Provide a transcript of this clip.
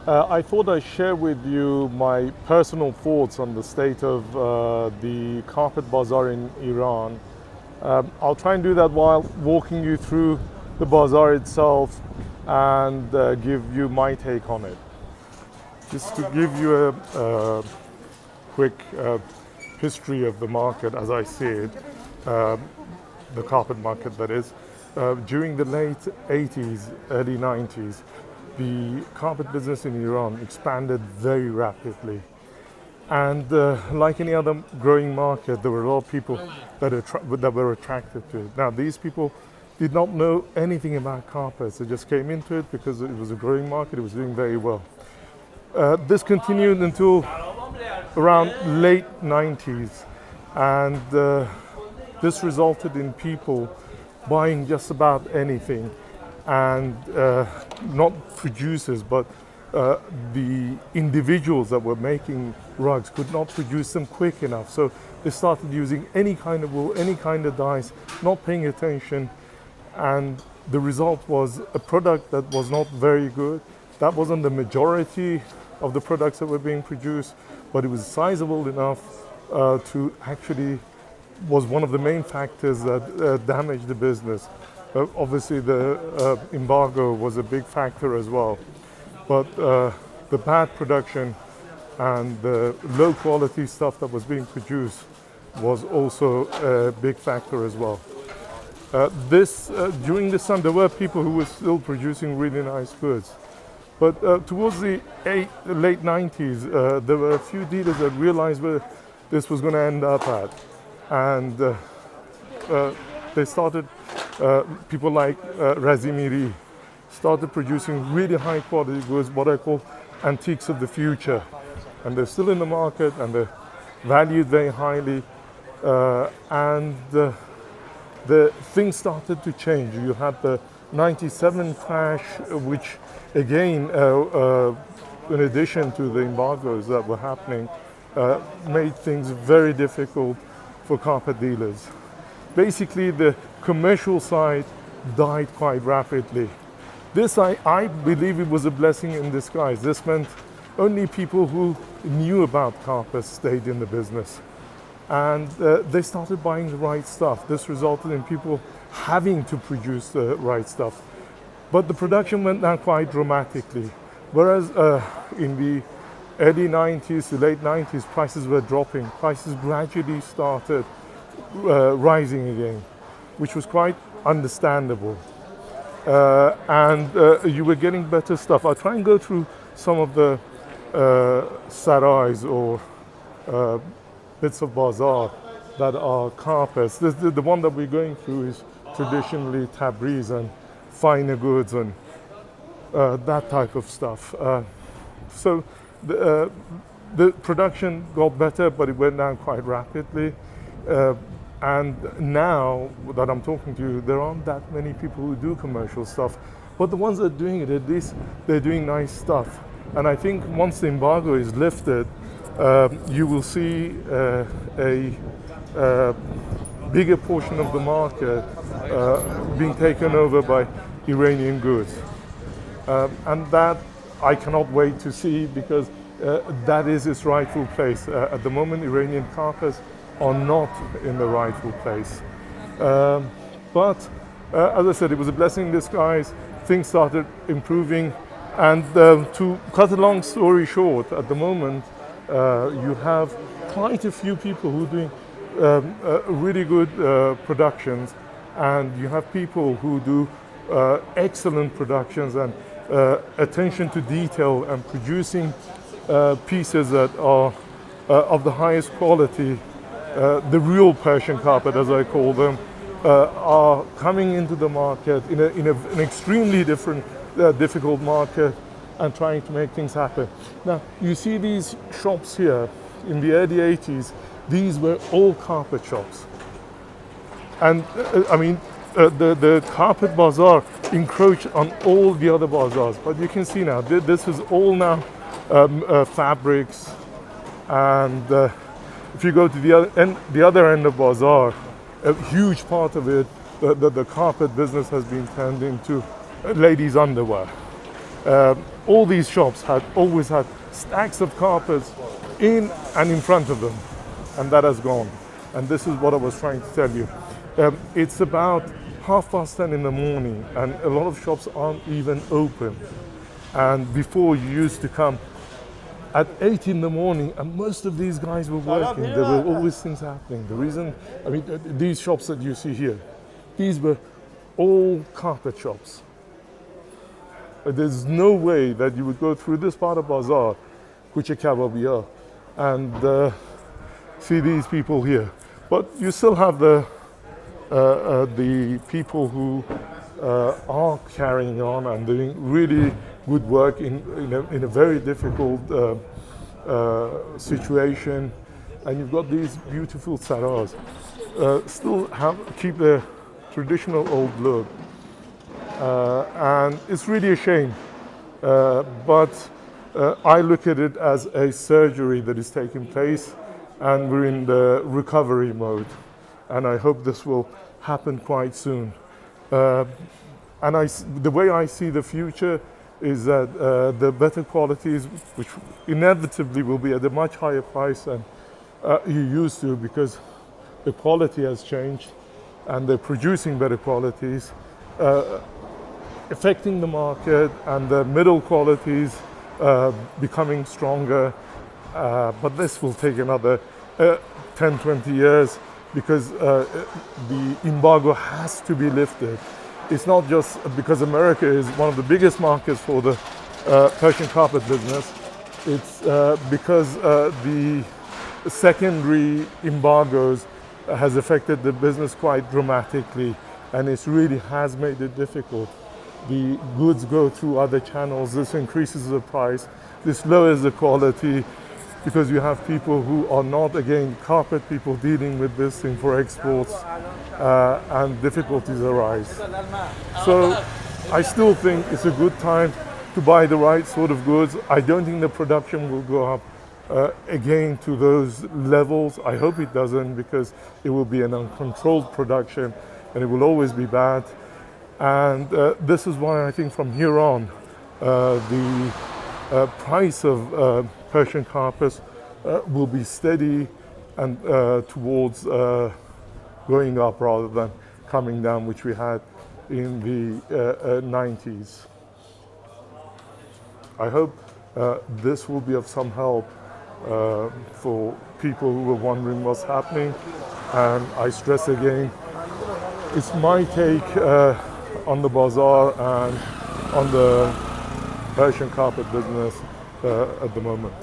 I thought I'd share with you my personal thoughts on the state of the carpet bazaar in Iran. I'll try and do that while walking you through the bazaar itself and give you my take on it. Just to give you a quick history of the market as I see it, the carpet market that is. During the late 80s, early 90s, the carpet business in Iran expanded very rapidly. And like any other growing market, there were a lot of people that were attracted to it. Now, these people did not know anything about carpets. They just came into it because it was a growing market, it was doing very well. This continued until around late 90s, and this resulted in people buying just about anything, and not producers, but the individuals that were making rugs could not produce them quick enough. So they started using any kind of wool, any kind of dyes, not paying attention, and the result was a product that was not very good. That wasn't the majority of the products that were being produced, but it was sizable enough to actually was one of the main factors that damaged the business. Obviously, the embargo was a big factor as well, but the bad production and the low quality stuff that was being produced was also a big factor as well. During this time, there were people who were still producing really nice goods. But towards the late 90s, there were a few dealers that realized where this was going to end up at. And they started, people like Razimiri started producing really high quality goods, what I call antiques of the future. And they're still in the market and they're valued very highly. And the things started to change. You had the 97 crash, which again, in addition to the embargoes that were happening, made things very difficult for carpet dealers. Basically, the commercial side died quite rapidly. This, I believe it was a blessing in disguise. This meant only people who knew about carpets stayed in the business. And they started buying the right stuff. This resulted in people having to produce the right stuff. But the production went down quite dramatically. Whereas in the early 90s, the late 90s, prices were dropping. Prices gradually started rising again, which was quite understandable. And you were getting better stuff. I'll try and go through some of the sarais or bits of bazaar that are carpets. The one that we're going through is traditionally Tabriz and finer goods and that type of stuff. So the production got better, but it went down quite rapidly. And now that I'm talking to you, there aren't that many people who do commercial stuff. But the ones that are doing it, at least they're doing nice stuff. And I think once the embargo is lifted, you will see a bigger portion of the market being taken over by Iranian goods. And that I cannot wait to see, because that is its rightful place. At the moment, Iranian carpets are not in the rightful place. But as I said, it was a blessing in disguise. Things started improving. And to cut a long story short, at the moment, you have quite a few people who are doing really good productions, and you have people who do excellent productions and attention to detail and producing pieces that are of the highest quality. The real Persian carpet, as I call them, are coming into the market in an extremely difficult market, and trying to make things happen. Now, you see these shops here. In the early 80s, these were all carpet shops. And the carpet bazaar encroached on all the other bazaars. But you can see now, this is all now fabrics. And if you go to the other end of bazaar, a huge part of it, the carpet business has been turned into ladies' underwear. All these shops had always had stacks of carpets in and in front of them, and that has gone. And this is what I was trying to tell you. It's about 10:30 in the morning, and a lot of shops aren't even open. And before, you used to come at 8 in the morning, and most of these guys were working. There were always things happening. The reason, I mean, these shops that you see here, these were all carpet shops. There's no way that you would go through this part of Bazaar, Kuche Kababiya, and see these people here. But you still have the people who are carrying on and doing really good work in a very difficult situation. And you've got these beautiful sarars. Still keep the traditional old look. And it's really a shame. But I look at it as a surgery that is taking place, and we're in the recovery mode. And I hope this will happen quite soon. And the way I see the future is that the better qualities, which inevitably will be at a much higher price than you used to, because the quality has changed and they're producing better qualities, affecting the market, and the middle qualities becoming stronger. But this will take another 10, 20 years, because the embargo has to be lifted. It's not just because America is one of the biggest markets for the Persian carpet business. It's because the secondary embargoes has affected the business quite dramatically, and it really has made it difficult. The goods go through other channels. This increases the price. This lowers the quality, because you have people who are not, again, carpet people dealing with this thing for exports, and difficulties arise. So I still think it's a good time to buy the right sort of goods. I don't think the production will go up again to those levels. I hope it doesn't, because it will be an uncontrolled production and it will always be bad. And this is why I think from here on, the price of Persian carpets will be steady and towards going up rather than coming down, which we had in the 90s. I hope this will be of some help for people who were wondering what's happening. And I stress again, it's my take on the bazaar and on the Persian carpet business at the moment.